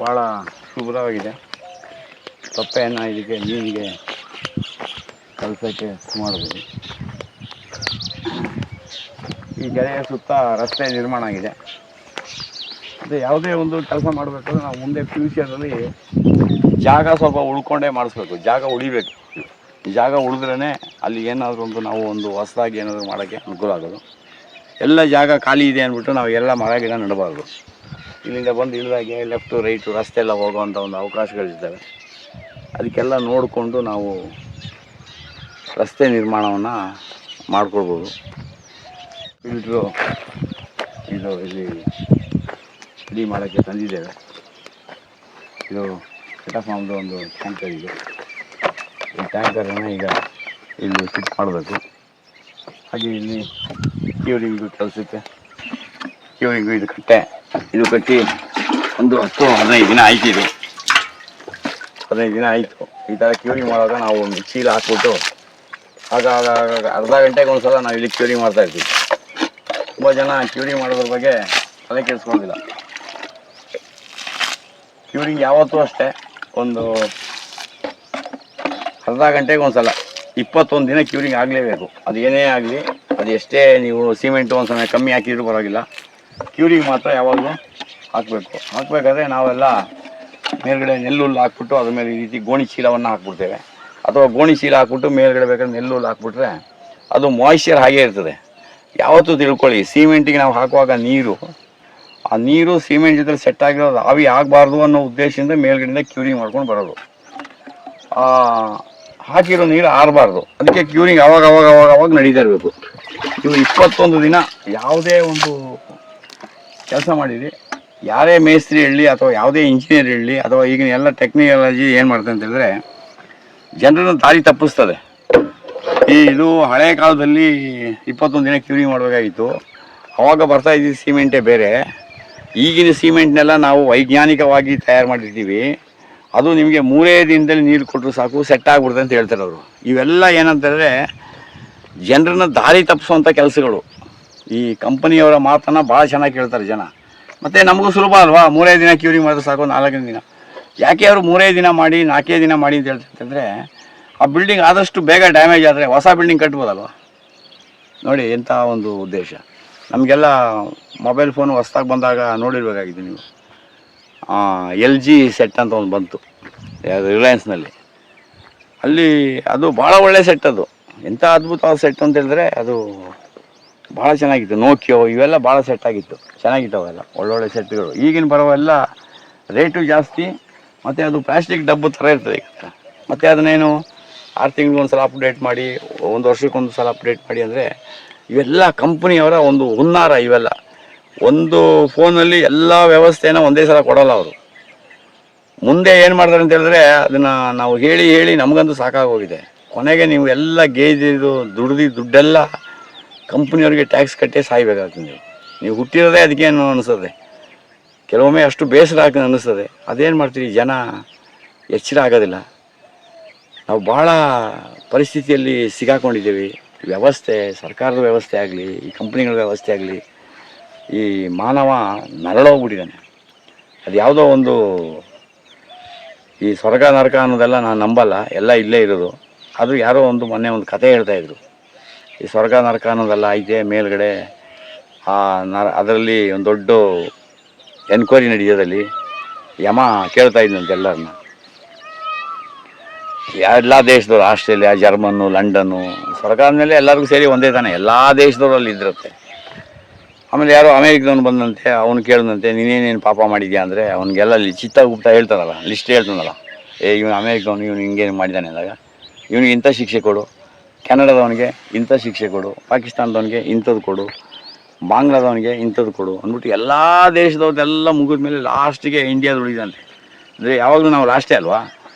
ಭಾಳ ಶುಭ್ರವಾಗಿದೆ. ತೊಪ್ಪೆಯನ್ನು ಇದಕ್ಕೆ ಮೀನಿಗೆ ಕಲಿಸೋಕ್ಕೆ ಮಾಡ್ಬೋದು. ಈ ಕೆರೆಯ ಸುತ್ತ ರಸ್ತೆ ನಿರ್ಮಾಣ ಆಗಿದೆ. ಅದು ಯಾವುದೇ ಒಂದು ಕೆಲಸ ಮಾಡಬೇಕಾದ್ರೆ ನಾವು ಮುಂದೆ ಫ್ಯೂಚರಲ್ಲಿ ಜಾಗ ಸ್ವಲ್ಪ ಉಳ್ಕೊಂಡೇ ಮಾಡಿಸ್ಬೇಕು. ಜಾಗ ಉಳಿಬೇಕು. ಜಾಗ ಉಳಿದ್ರೇ ಅಲ್ಲಿ ಏನಾದರೂ ನಾವು ಒಂದು ಹೊಸದಾಗಿ ಏನಾದರೂ ಮಾಡೋಕ್ಕೆ ಅನುಕೂಲ ಆಗೋದು. ಎಲ್ಲ ಜಾಗ ಖಾಲಿ ಇದೆ ಅಂದ್ಬಿಟ್ಟು ನಾವು ಎಲ್ಲ ಮರ ಗಿಡ ನೆಡಬಾರ್ದು. ಇಲ್ಲಿಂದ ಬಂದು ಇಳಿದಾಗೆ ಲೆಫ್ಟು ರೈಟು ರಸ್ತೆ ಎಲ್ಲ ಹೋಗುವಂಥ ಒಂದು ಅವಕಾಶಗಳಿರ್ತವೆ. ಅದಕ್ಕೆಲ್ಲ ನೋಡಿಕೊಂಡು ನಾವು ರಸ್ತೆ ನಿರ್ಮಾಣವನ್ನು ಮಾಡ್ಕೊಳ್ಬೋದು. ಫಿಲ್ಟ್ರು ಇಲ್ಲಿ ರೆಡಿ ಮಾಡೋಕ್ಕೆ ತಂದಿದ್ದೇವೆ. ಇದು ಕೆಟಫಾರ್ಮ್ದು ಒಂದು ಟ್ಯಾಂಕರ್ ಇದೆ. ಈ ಟ್ಯಾಂಕರನ್ನು ಈಗ ಇಲ್ಲಿ ಫಿಟ್ ಮಾಡಬೇಕು. ಹಾಗೆ ಇಲ್ಲಿ ಕ್ಯೂರಿಂಗು ಕೆಲಸಕ್ಕೆ ಕ್ಯೂರಿಂಗು ಇದು ಕಟ್ಟಿ ಒಂದು 10-15 ದಿನ ಆಯ್ತು. ಇದು 15 ದಿನ ಆಯಿತು. ಈ ಥರ ಕ್ಯೂರಿಂಗ್ ಮಾಡುವಾಗ ನಾವು ಒಂದು ಚೀಲ ಹಾಕ್ಬಿಟ್ಟು ಆಗ ಅರ್ಧ ಗಂಟೆಗೆ ಒಂದು ಸಲ ನಾವು ಇಲ್ಲಿ ಕ್ಯೂರಿಂಗ್ ಮಾಡ್ತಾಯಿರ್ತೀವಿ. ತುಂಬ ಜನ ಕ್ಯೂರಿಂಗ್ ಮಾಡೋದ್ರ ಬಗ್ಗೆ ತಲೆ ಕೆಡಿಸ್ಕೊಳ್ಳೋದಿಲ್ಲ. ಕ್ಯೂರಿಂಗ್ ಯಾವತ್ತೂ ಅಷ್ಟೇ ಒಂದು ಅರ್ಧ ಗಂಟೆಗೆ ಒಂದು ಸಲ 21 ದಿನ ಕ್ಯೂರಿಂಗ್ ಆಗಲೇಬೇಕು. ಅದು ಏನೇ ಆಗಲಿ, ಅದು ಎಷ್ಟೇ ನೀವು ಸಿಮೆಂಟು ಒಂದು ಸಮಯ ಕಮ್ಮಿ ಹಾಕಿದ್ರು ಪರವಾಗಿಲ್ಲ, ಕ್ಯೂರಿಂಗ್ ಮಾತ್ರ ಯಾವಾಗಲೂ ಹಾಕಬೇಕು. ಹಾಕಬೇಕಾದ್ರೆ ನಾವೆಲ್ಲ ಮೇಲ್ಗಡೆ ನೆಲ್ಲುಲ್ಲು ಹಾಕ್ಬಿಟ್ಟು ಅದ್ರ ಮೇಲೆ ಈ ರೀತಿ ಗೋಣಿ ಚೀಲವನ್ನು ಹಾಕ್ಬಿಡ್ತೇವೆ. ಅಥವಾ ಗೋಣಿ ಚೀಲ ಹಾಕ್ಬಿಟ್ಟು ಮೇಲ್ಗಡೆ ಬೇಕಾದ್ರೆ ನೆಲ್ಲುಲ್ಲು ಹಾಕ್ಬಿಟ್ರೆ ಅದು ಮಾಯಿಶ್ಚರ್ ಹಾಗೇ ಇರ್ತದೆ. ಯಾವತ್ತೂ ತಿಳ್ಕೊಳ್ಳಿ, ಸಿಮೆಂಟಿಗೆ ನಾವು ಹಾಕುವಾಗ ಆ ನೀರು ಸಿಮೆಂಟ್ ಜೊತೆ ಸೆಟ್ ಆಗಿರೋದು ಆವಿ ಆಗಬಾರ್ದು ಅನ್ನೋ ಉದ್ದೇಶದಿಂದ ಮೇಲ್ಗಡೆಯಿಂದ ಕ್ಯೂರಿಂಗ್ ಮಾಡ್ಕೊಂಡು ಬರೋದು. ಹಾಕಿರೋ ನೀರು ಆರಬಾರ್ದು. ಅದಕ್ಕೆ ಕ್ಯೂರಿಂಗ್ ಅವಾಗ ನಡೀತಾ ಇರಬೇಕು. ಇವು 21 ದಿನ ಯಾವುದೇ ಒಂದು ಕೆಲಸ ಮಾಡಿರಿ, ಯಾರೇ ಮೇಸ್ತ್ರಿ ಹೇಳಲಿ ಅಥವಾ ಯಾವುದೇ ಇಂಜಿನಿಯರ್ ಹೇಳಲಿ ಅಥವಾ ಈಗಿನ ಎಲ್ಲ ಟೆಕ್ನಾಲಜಿ ಏನು ಮಾಡ್ತದೆ ಅಂತ ಹೇಳಿದ್ರೆ ಜನರನ್ನು ದಾರಿ ತಪ್ಪಿಸ್ತದೆ. ಇದು ಹಳೆ ಕಾಲದಲ್ಲಿ 21 ದಿನ ಕ್ಯೂರಿಂಗ್ ಮಾಡಬೇಕಾಗಿತ್ತು. ಆವಾಗ ಬರ್ತಾ ಇದ್ದಿದ್ದು ಸಿಮೆಂಟೇ ಬೇರೆ. ಈಗಿನ ಸಿಮೆಂಟ್ನೆಲ್ಲ ನಾವು ವೈಜ್ಞಾನಿಕವಾಗಿ ತಯಾರು ಮಾಡಿರ್ತೀವಿ. ಅದು ನಿಮಗೆ 3 ದಿನದಲ್ಲಿ ನೀರು ಕೊಟ್ಟರು ಸಾಕು, ಸೆಟ್ ಆಗಿಬಿಡುತ್ತೆ ಅಂತ ಹೇಳ್ತಾರೆ ಅವರು. ಇವೆಲ್ಲ ಏನಂತಂದರೆ ಜನರನ್ನ ದಾರಿ ತಪ್ಪಿಸುವಂಥ ಕೆಲಸಗಳು. ಈ ಕಂಪನಿಯವರ ಮಾತನ್ನು ಭಾಳ ಚೆನ್ನಾಗಿ ಕೇಳ್ತಾರೆ ಜನ. ಮತ್ತು ನಮಗೂ ಸುಲಭ ಅಲ್ವಾ, 3 ದಿನ ಕ್ಯೂರಿಂಗ್ ಮಾಡಿದ್ರೆ ಸಾಕು, 4ನೇ ದಿನ. ಯಾಕೆ ಅವರು 3 ದಿನ ಮಾಡಿ 4 ದಿನ ಮಾಡಿ ಅಂತ ಹೇಳ್ತಂತಂದರೆ ಆ ಬಿಲ್ಡಿಂಗ್ ಆದಷ್ಟು ಬೇಗ ಡ್ಯಾಮೇಜ್ ಆದರೆ ಹೊಸ ಬಿಲ್ಡಿಂಗ್ ಕಟ್ಬೋದಲ್ವ. ನೋಡಿ ಎಂಥ ಒಂದು ಉದ್ದೇಶ. ನಮಗೆಲ್ಲ ಮೊಬೈಲ್ ಫೋನು ಹೊಸ್ದಾಗಿ ಬಂದಾಗ ನೋಡಿರ್ಬೇಕಾಗಿತ್ತು ನೀವು. LG ಸೆಟ್ ಅಂತ ಒಂದು ಬಂತು ರಿಲಯನ್ಸ್ನಲ್ಲಿ. ಅಲ್ಲಿ ಅದು ಭಾಳ ಒಳ್ಳೆಯ ಸೆಟ್. ಅದು ಎಂಥ ಅದ್ಭುತವಾದ ಸೆಟ್ ಅಂತ ಹೇಳಿದ್ರೆ ಅದು ಭಾಳ ಚೆನ್ನಾಗಿತ್ತು. ನೋಕಿಯೋ ಇವೆಲ್ಲ ಭಾಳ ಸೆಟ್ ಆಗಿತ್ತು, ಚೆನ್ನಾಗಿತ್ತು. ಅವೆಲ್ಲ ಒಳ್ಳೊಳ್ಳೆ ಸೆಟ್ಗಳು. ಈಗಿನ ಬರೋವೆಲ್ಲ ರೇಟು ಜಾಸ್ತಿ, ಮತ್ತು ಅದು ಪ್ಲಾಸ್ಟಿಕ್ ಡಬ್ಬು ಥರ ಇರ್ತದೆ ಈಗ. ಮತ್ತು ಅದನ್ನೇನು 6 ತಿಂಗಳಿಗೊಂದು ಸಲ ಅಪ್ಡೇಟ್ ಮಾಡಿ, 1 ವರ್ಷಕ್ಕೊಂದು ಸಲ ಅಪ್ಡೇಟ್ ಮಾಡಿ ಅಂದರೆ ಇವೆಲ್ಲ ಕಂಪ್ನಿಯವರ ಒಂದು ಹುನ್ನಾರ. ಇವೆಲ್ಲ ಒಂದು ಫೋನಲ್ಲಿ ಎಲ್ಲ ವ್ಯವಸ್ಥೆನ ಒಂದೇ ಸಲ ಕೊಡೋಲ್ಲ ಅವರು. ಮುಂದೆ ಏನು ಮಾಡ್ತಾರೆ ಅಂತ ಹೇಳಿದ್ರೆ ಅದನ್ನು ನಾವು ಹೇಳಿ ನಮಗಂತೂ ಸಾಕಾಗೋಗಿದೆ. ಕೊನೆಗೆ ನೀವು ಎಲ್ಲ ಗೇಜಿದು ದುಡ್ಡೆಲ್ಲ ಕಂಪ್ನಿಯವ್ರಿಗೆ ಟ್ಯಾಕ್ಸ್ ಕಟ್ಟೇ ಸಾಯ್ಬೇಕಾಗ್ತದೆ. ನೀವು ಹುಟ್ಟಿರೋದೇ ಅದಕ್ಕೇನು ಅನಿಸ್ತದೆ. ಕೆಲವೊಮ್ಮೆ ಅಷ್ಟು ಬೇಸರ ಹಾಕಿ ಅನ್ನಿಸ್ತದೆ. ಅದೇನು ಮಾಡ್ತೀರಿ, ಜನ ಎಚ್ಚರ ಆಗೋದಿಲ್ಲ. ನಾವು ಭಾಳ ಪರಿಸ್ಥಿತಿಯಲ್ಲಿ ಸಿಗಾಕೊಂಡಿದ್ದೀವಿ. ವ್ಯವಸ್ಥೆ, ಸರ್ಕಾರದ ವ್ಯವಸ್ಥೆ ಆಗಲಿ, ಈ ಕಂಪ್ನಿಗಳ ವ್ಯವಸ್ಥೆ ಆಗಲಿ, ಈ ಮಾನವ ನರಳೋಗ್ಬಿಟ್ಟಿದ್ದಾನೆ. ಅದು ಯಾವುದೋ ಒಂದು ಈ ಸ್ವರ್ಗ ನರಕ ಅನ್ನೋದೆಲ್ಲ ನಾನು ನಂಬಲ್ಲ, ಎಲ್ಲ ಇಲ್ಲೇ ಇರೋದು. ಅದು ಯಾರೋ ಮೊನ್ನೆ ಒಂದು ಕತೆ ಹೇಳ್ತಾಯಿದ್ರು. ಈ ಸ್ವರ್ಗ ನರಕ ಅನ್ನೋದೆಲ್ಲ ಐತೆ ಮೇಲ್ಗಡೆ. ಅದರಲ್ಲಿ ಒಂದು ದೊಡ್ಡ ಎನ್ಕ್ವೈರಿ ನಡೆಯೋದಲ್ಲಿ ಯಮ ಕೇಳ್ತಾ ಇದ್ದಂತೆ ಎಲ್ಲರನ್ನ. ಎಲ್ಲ ದೇಶದವ್ರು, ಆಸ್ಟ್ರೇಲಿಯಾ, ಜರ್ಮನ್ನು, ಲಂಡನ್ನು, ಸ್ವರ್ಗ ಆದಮೇಲೆ ಎಲ್ಲರಿಗೂ ಸೇರಿ ಒಂದೇ ತಾನೆ, ಎಲ್ಲ ದೇಶದವರು ಅಲ್ಲಿ ಇದ್ದಿರುತ್ತೆ. ಆಮೇಲೆ ಯಾರೋ ಅಮೇರಿಕದವನು ಬಂದಂತೆ, ಅವನು ಕೇಳಿದಂತೆ ನೀನೇನೇನು ಪಾಪ ಮಾಡಿದ್ಯಾ ಅಂದರೆ ಅವನಿಗೆಲ್ಲ ಅಲ್ಲಿ ಚಿತ್ತ ಹೇಳ್ತಾನಲ್ಲ, ಲಿಸ್ಟ್ ಹೇಳ್ತಾನಲ್ಲ, ಇವನು ಅಮೇರಿಕದವನು, ಇವನು ಹಿಂಗೇನು ಮಾಡಿದ್ದಾನೆ ಅಂದಾಗ ಇವನಿಗೆ ಇಂಥ ಶಿಕ್ಷೆ ಕೊಡು, ಕೆನಡಾದವನಿಗೆ ಇಂಥ ಶಿಕ್ಷೆ ಕೊಡು, ಪಾಕಿಸ್ತಾನದವನಿಗೆ ಇಂಥದ್ದು ಕೊಡು, ಬಾಂಗ್ಲಾದವನಿಗೆ ಇಂಥದ್ದು ಕೊಡು ಅಂದ್ಬಿಟ್ಟು ಎಲ್ಲ ದೇಶದವ್ರದ್ದೆಲ್ಲ ಮುಗಿದ ಮೇಲೆ ಲಾಸ್ಟಿಗೆ ಇಂಡಿಯಾದ ಉಳಿದಂತೆ. ಅಂದರೆ ಯಾವಾಗಲೂ ನಾವು ಲಾಸ್ಟೇ ಅಲ್ವಾ,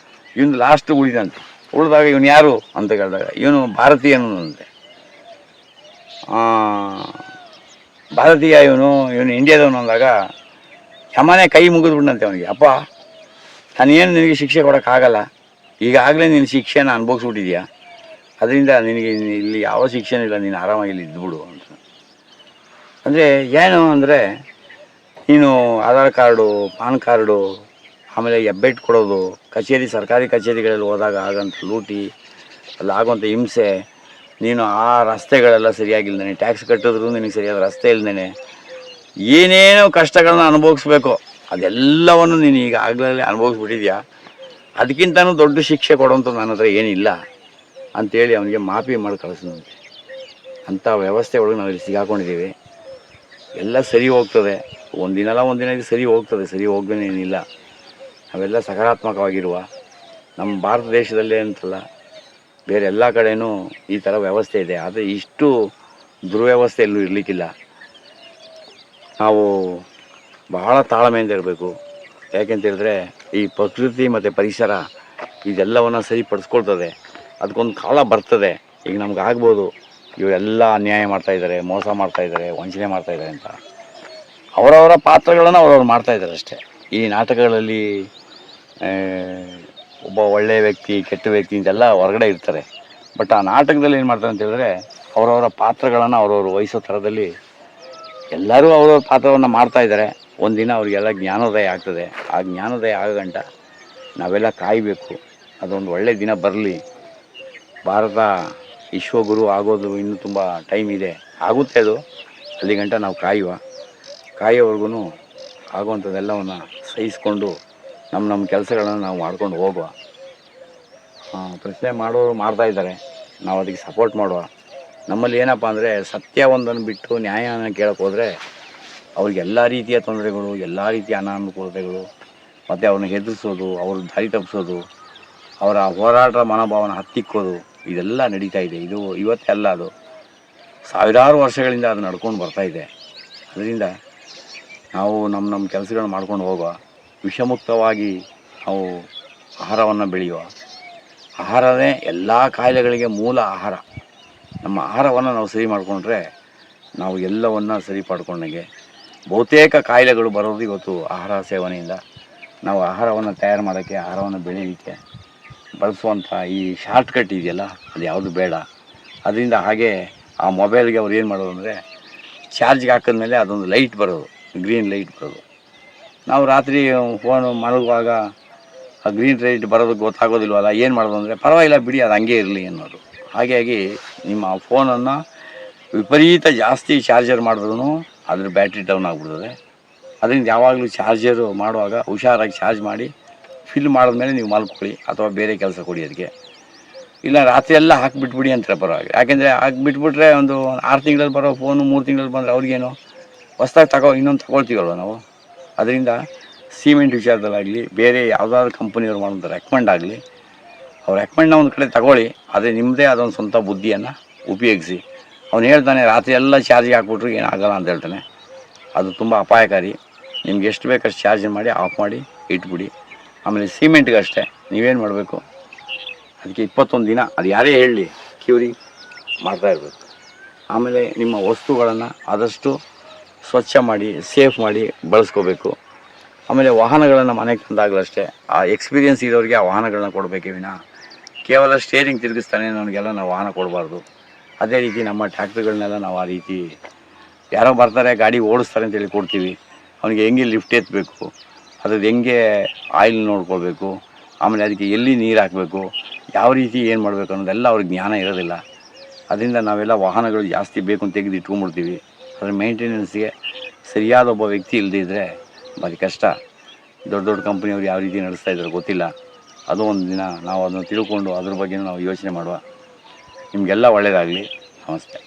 ಇವನು ಲಾಸ್ಟ್ ಉಳಿದಂತೆ. ಉಳಿದಾಗ ಇವನು ಯಾರು ಅಂತ ಕೇಳಿದಾಗ ಇವನು ಭಾರತೀಯನಂತೆ. ಭಾರತೀಯ ಇವನು ಇಂಡಿಯಾದವನು ಅಂದಾಗ ಯಮನೇ ಕೈ ಮುಗಿದ್ಬಿಟ್ಟಂತೆ ಅವನಿಗೆ. ಅಪ್ಪ, ನಾನೇನು ನಿನಗೆ ಶಿಕ್ಷೆ ಕೊಡೋಕ್ಕಾಗಲ್ಲ, ಈಗಾಗಲೇ ನಿನ್ನ ಶಿಕ್ಷೆನ ಅನುಭವಿಸ್ಬಿಟ್ಟಿದ್ಯಾ, ಅದರಿಂದ ನಿನಗೆ ಇಲ್ಲಿ ಯಾವ ಶಿಕ್ಷೆನೂ ಇಲ್ಲ, ನೀನು ಆರಾಮಾಗಿ ಇಲ್ಲಿ ಇದ್ಬಿಡು ಅಂತ. ಅಂದರೆ ಏನು ಅಂದರೆ ನೀನು ಆಧಾರ್ ಕಾರ್ಡು, ಪಾನ್ ಕಾರ್ಡು ಆಮೇಲೆ ಹೆಬ್ಬೆಟ್ಟು ಕೊಡೋದು, ಸರ್ಕಾರಿ ಕಚೇರಿಗಳಲ್ಲಿ ಹೋದಾಗ ಆಗೋಂಥ ಲೂಟಿ, ಅಲ್ಲಿ ಆಗುವಂಥ ಹಿಂಸೆ, ನೀನು ಆ ರಸ್ತೆಗಳೆಲ್ಲ ಸರಿಯಾಗಿಲ್ದೇ, ಟ್ಯಾಕ್ಸ್ ಕಟ್ಟಿದ್ರು ನಿನಗೆ ಸರಿಯಾದ ರಸ್ತೆ ಇಲ್ದೇ ಏನೇನೋ ಕಷ್ಟಗಳನ್ನ ಅನುಭವಿಸ್ಬೇಕು, ಅದೆಲ್ಲವನ್ನು ನೀನು ಈಗಾಗಲೇ ಅನುಭವಿಸ್ಬಿಟ್ಟಿದ್ಯಾ. ಅದಕ್ಕಿಂತನೂ ದೊಡ್ಡ ಶಿಕ್ಷೆ ಕೊಡುವಂಥದ್ದು ನನ್ನ ಹತ್ರ ಏನಿಲ್ಲ ಅಂಥೇಳಿ ಅವನಿಗೆ ಮಾಫಿ ಮಾಡಿ ಕಳಿಸಿದಂತೆ. ಅಂಥ ವ್ಯವಸ್ಥೆ ಒಳಗೆ ನಾವು ಇಲ್ಲಿ ಸಿಗಾಕೊಂಡಿದ್ದೀವಿ. ಎಲ್ಲ ಸರಿ ಹೋಗ್ತದೆ, ಒಂದಿನ ಇದು ಸರಿ ಹೋಗ್ತದೆ, ಸರಿ ಹೋಗ್ದೇ ಏನಿಲ್ಲ. ನಾವೆಲ್ಲ ಸಕಾರಾತ್ಮಕವಾಗಿರುವ ನಮ್ಮ ಭಾರತ ದೇಶದಲ್ಲೇ ಅಂತಲ್ಲ, ಬೇರೆ ಎಲ್ಲ ಕಡೆಯೂ ಈ ಥರ ವ್ಯವಸ್ಥೆ ಇದೆ. ಆದರೆ ಇಷ್ಟು ದುರ್ವ್ಯವಸ್ಥೆ ಎಲ್ಲೂ ಇರಲಿಕ್ಕಿಲ್ಲ. ನಾವು ಬಹಳ ತಾಳ್ಮೆಯಿಂದ ಇರಬೇಕು. ಯಾಕೆಂತ ಹೇಳಿದ್ರೆ ಈ ಪ್ರಕೃತಿ ಮತ್ತು ಪರಿಸರ ಇದೆಲ್ಲವನ್ನು ಸರಿಪಡಿಸ್ಕೊಳ್ತದೆ. ಅದಕ್ಕೊಂದು ಕಾಲ ಬರ್ತದೆ. ಈಗ ನಮ್ಗೆ ಆಗ್ಬೋದು ಇವರೆಲ್ಲ ಅನ್ಯಾಯ ಮಾಡ್ತಾಯಿದ್ದಾರೆ, ಮೋಸ ಮಾಡ್ತಾಯಿದ್ದಾರೆ, ವಂಚನೆ ಮಾಡ್ತಾಯಿದ್ದಾರೆ ಅಂತ. ಅವರವರ ಪಾತ್ರಗಳನ್ನು ಅವ್ರವ್ರು ಮಾಡ್ತಾಯಿದ್ದಾರೆ ಅಷ್ಟೇ. ಈ ನಾಟಕಗಳಲ್ಲಿ ಒಬ್ಬ ಒಳ್ಳೆಯ ವ್ಯಕ್ತಿ, ಕೆಟ್ಟ ವ್ಯಕ್ತಿ ಅಂತೆಲ್ಲ ಹೊರಗಡೆ ಇರ್ತಾರೆ. ಬಟ್ ಆ ನಾಟಕದಲ್ಲಿ ಏನು ಮಾಡ್ತಾರೆ ಅಂತ ಹೇಳಿದ್ರೆ ಅವರವರ ಪಾತ್ರಗಳನ್ನು ಅವ್ರವ್ರು ವಹಿಸೋ ಥರದಲ್ಲಿ ಎಲ್ಲರೂ ಅವ್ರವ್ರ ಪಾತ್ರವನ್ನು ಮಾಡ್ತಾಯಿದ್ದಾರೆ. ಒಂದಿನ ಅವ್ರಿಗೆಲ್ಲ ಜ್ಞಾನೋದಯ ಆಗ್ತದೆ. ಆ ಜ್ಞಾನೋದಯ ಆಗಗಂಟ ನಾವೆಲ್ಲ ಕಾಯಬೇಕು. ಅದೊಂದು ಒಳ್ಳೆಯ ದಿನ ಬರಲಿ. ಭಾರತ ವಿಶ್ವಗುರು ಆಗೋದು ಇನ್ನೂ ತುಂಬ ಟೈಮ್ ಇದೆ, ಆಗುತ್ತೆ. ಅದು ಅಲ್ಲಿ ಗಂಟ ನಾವು ಕಾಯೋವರೆಗೂ ಆಗುವಂಥದ್ದೆಲ್ಲವನ್ನು ಸಹಿಸ್ಕೊಂಡು ನಮ್ಮ ಕೆಲಸಗಳನ್ನು ನಾವು ಮಾಡ್ಕೊಂಡು ಹೋಗುವ. ಪ್ರಶ್ನೆ ಮಾಡೋರು ಮಾಡ್ತಾಯಿದ್ದಾರೆ, ನಾವು ಅದಕ್ಕೆ ಸಪೋರ್ಟ್ ಮಾಡುವ. ನಮ್ಮಲ್ಲಿ ಏನಪ್ಪ ಅಂದರೆ ಸತ್ಯ ಒಂದನ್ನು ಬಿಟ್ಟು ನ್ಯಾಯನ ಕೇಳೋಕ್ಕೆ ಹೋದರೆ ಅವ್ರಿಗೆ ಎಲ್ಲ ರೀತಿಯ ತೊಂದರೆಗಳು, ಎಲ್ಲ ರೀತಿಯ ಅನಾನುಕೂಲತೆಗಳು, ಮತ್ತು ಅವ್ರನ್ನ ಹೆದರಿಸೋದು, ಅವ್ರ ದಾರಿ ತಪ್ಪಿಸೋದು, ಅವರ ಹೋರಾಟ ಮನೋಭಾವನ ಹತ್ತಿಕ್ಕೋದು, ಇದೆಲ್ಲ ನಡೀತಾ ಇದೆ. ಇದು ಇವತ್ತೇ ಅಲ್ಲ, ಅದು ಸಾವಿರಾರು ವರ್ಷಗಳಿಂದ ಅದು ನಡ್ಕೊಂಡು ಬರ್ತಾಯಿದೆ. ಅದರಿಂದ ನಾವು ನಮ್ಮ ಕೆಲಸಗಳನ್ನ ಮಾಡ್ಕೊಂಡು ಹೋಗುವ. ವಿಷಮುಕ್ತವಾಗಿ ನಾವು ಆಹಾರವನ್ನು ಬೆಳೆಯುವ. ಆಹಾರವೇ ಎಲ್ಲ ಕಾಯಿಲೆಗಳಿಗೆ ಮೂಲ ಆಹಾರ. ನಮ್ಮ ಆಹಾರವನ್ನು ನಾವು ಸರಿ ಮಾಡಿಕೊಂಡ್ರೆ ನಾವು ಎಲ್ಲವನ್ನು ಸರಿಪಡ್ಕೊಂಡಾಗೆ. ಬಹುತೇಕ ಕಾಯಿಲೆಗಳು ಬರೋದು ಇವತ್ತು ಆಹಾರ ಸೇವನೆಯಿಂದ. ನಾವು ಆಹಾರವನ್ನು ತಯಾರು ಮಾಡೋಕ್ಕೆ, ಆಹಾರವನ್ನು ಬೆಳೀಲಿಕ್ಕೆ ಬಳಸುವಂಥ ಈ ಶಾರ್ಟ್ಕಟ್ ಇದೆಯಲ್ಲ, ಅದು ಯಾವುದು ಬೇಡ. ಅದರಿಂದ ಹಾಗೆ ಆ ಮೊಬೈಲ್ಗೆ ಅವ್ರು ಏನು ಮಾಡೋದು ಅಂದರೆ ಚಾರ್ಜ್ಗೆ ಹಾಕಿದ್ಮೇಲೆ ಅದೊಂದು ಲೈಟ್ ಬರೋದು, ಗ್ರೀನ್ ಲೈಟ್ ಬರೋದು. ನಾವು ರಾತ್ರಿ ಫೋನು ಮಲಗುವಾಗ ಆ ಗ್ರೀನ್ ಲೈಟ್ ಬರೋದಕ್ಕೆ ಗೊತ್ತಾಗೋದಿಲ್ವಲ್ಲ, ಏನು ಮಾಡೋದು ಅಂದರೆ ಪರವಾಗಿಲ್ಲ ಬಿಡಿ, ಅದು ಹಂಗೆ ಇರಲಿ ಅನ್ನೋದು. ಹಾಗಾಗಿ ನಿಮ್ಮ ಫೋನನ್ನು ವಿಪರೀತ ಜಾಸ್ತಿ ಚಾರ್ಜರ್ ಮಾಡಿದ್ರೂ ಅದ್ರ ಬ್ಯಾಟ್ರಿ ಡೌನ್ ಆಗಿಬಿಡ್ತದೆ. ಅದರಿಂದ ಯಾವಾಗಲೂ ಚಾರ್ಜರು ಮಾಡುವಾಗ ಹುಷಾರಾಗಿ ಚಾರ್ಜ್ ಮಾಡಿ ಫಿಲ್ ಮಾಡಿದ್ಮೇಲೆ ನೀವು ಮಲ್ಕೊಳ್ಳಿ, ಅಥವಾ ಬೇರೆ ಕೆಲಸ ಕೊಡಿ ಅದಕ್ಕೆ. ಇಲ್ಲ ರಾತ್ರಿ ಎಲ್ಲ ಹಾಕಿಬಿಟ್ಬಿಡಿ ಅಂತಾರೆ ಪರವಾಗಿ. ಯಾಕೆಂದರೆ ಹಾಕಿಬಿಟ್ಬಿಟ್ರೆ ಒಂದು 6 ತಿಂಗಳಲ್ಲಿ ಬರೋ ಫೋನು 3 ತಿಂಗಳಲ್ಲಿ ಬಂದರೆ ಅವ್ರಿಗೇನು, ಹೊಸ್ದಾಗಿ ಇನ್ನೊಂದು ತಗೊಳ್ತೀವಲ್ವ ನಾವು. ಅದರಿಂದ ಸಿಮೆಂಟ್ ವಿಚಾರದಲ್ಲಾಗಲಿ, ಬೇರೆ ಯಾವುದಾದ್ರು ಕಂಪನಿಯವ್ರು ಮಾಡೋಂಥ ರೆಕಮೆಂಡ್ ಆಗಲಿ, ಅವ್ರು ರೆಕಮೆಂಡ್ನ ಒಂದು ಕಡೆ ತಗೊಳ್ಳಿ. ಆದರೆ ನಿಮ್ಮದೇ ಆದೊಂದು ಸ್ವಂತ ಬುದ್ಧಿಯನ್ನು ಉಪಯೋಗಿಸಿ. ಅವ್ನು ಹೇಳ್ತಾನೆ ರಾತ್ರಿ ಎಲ್ಲ ಚಾರ್ಜಿಗೆ ಹಾಕ್ಬಿಟ್ರು ಏನಾಗಲ್ಲ ಅಂತ ಹೇಳ್ತಾನೆ. ಅದು ತುಂಬ ಅಪಾಯಕಾರಿ. ನಿಮ್ಗೆ ಎಷ್ಟು ಬೇಕಷ್ಟು ಚಾರ್ಜ್ ಮಾಡಿ ಆಫ್ ಮಾಡಿ ಇಟ್ಬಿಡಿ. ಆಮೇಲೆ ಸಿಮೆಂಟ್ಗೆ ಅಷ್ಟೇ ನೀವೇನು ಮಾಡಬೇಕು, ಅದಕ್ಕೆ 21 ದಿನ ಅದು ಯಾರೇ ಹೇಳಲಿ ಕ್ಯೂರಿಂಗ್ ಮಾಡ್ತಾಯಿರ್ಬೇಕು. ಆಮೇಲೆ ನಿಮ್ಮ ವಸ್ತುಗಳನ್ನು ಆದಷ್ಟು ಸ್ವಚ್ಛ ಮಾಡಿ, ಸೇಫ್ ಮಾಡಿ ಬಳಸ್ಕೋಬೇಕು. ಆಮೇಲೆ ವಾಹನಗಳನ್ನು ಮನೆಗೆ ತಂದಾಗಲಷ್ಟೇ ಆ ಎಕ್ಸ್ಪೀರಿಯೆನ್ಸ್ ಇರೋರಿಗೆ ಆ ವಾಹನಗಳನ್ನ ಕೊಡಬೇಕೇ ವಿನ ಕೇವಲ ಸ್ಟೇರಿಂಗ್ ತಿರುಗಿಸ್ತಾನೆ ನನಗೆಲ್ಲ ನಾವು ವಾಹನ ಕೊಡಬಾರ್ದು. ಅದೇ ರೀತಿ ನಮ್ಮ ಟ್ಯಾಕ್ಟ್ರಿಗಳನ್ನೆಲ್ಲ ನಾವು ಆ ರೀತಿ ಯಾರೋ ಬರ್ತಾರೆ ಗಾಡಿ ಓಡಿಸ್ತಾರೆ ಅಂತೇಳಿ ಕೊಡ್ತೀವಿ. ಅವನಿಗೆ ಹೆಂಗೆ ಲಿಫ್ಟ್ ಎತ್ತಬೇಕು, ಅದ್ರದ್ದು ಹೆಂಗೆ ಆಯಿಲ್ ನೋಡ್ಕೊಳ್ಬೇಕು, ಆಮೇಲೆ ಅದಕ್ಕೆ ಎಲ್ಲಿ ನೀರು ಹಾಕಬೇಕು, ಯಾವ ರೀತಿ ಏನು ಮಾಡಬೇಕು ಅನ್ನೋದೆಲ್ಲ ಅವ್ರಿಗೆ ಜ್ಞಾನ ಇರೋದಿಲ್ಲ. ಅದರಿಂದ ನಾವೆಲ್ಲ ವಾಹನಗಳು ಜಾಸ್ತಿ ಬೇಕು ಅಂತ ತೆಗೆದು ಇಟ್ಕೊಂಡ್ಬಿಡ್ತೀವಿ. ಅದ್ರ ಮೇಂಟೆನೆನ್ಸ್ಗೆ ಸರಿಯಾದ ಒಬ್ಬ ವ್ಯಕ್ತಿ ಇಲ್ಲದಿದ್ದರೆ ಭಾರಿ ಕಷ್ಟ. ದೊಡ್ಡ ಕಂಪ್ನಿಯವ್ರು ಯಾವ ರೀತಿ ನಡೆಸ್ತಾ ಇದ್ದಾರೆ ಗೊತ್ತಿಲ್ಲ. ಅದು ಒಂದು ದಿನ ನಾವು ಅದನ್ನು ತಿಳ್ಕೊಂಡು ಅದ್ರ ಬಗ್ಗೆ ನಾವು ಯೋಚನೆ ಮಾಡುವ. ನಿಮಗೆಲ್ಲ ಒಳ್ಳೆಯದಾಗಲಿ. ನಮಸ್ತೆ.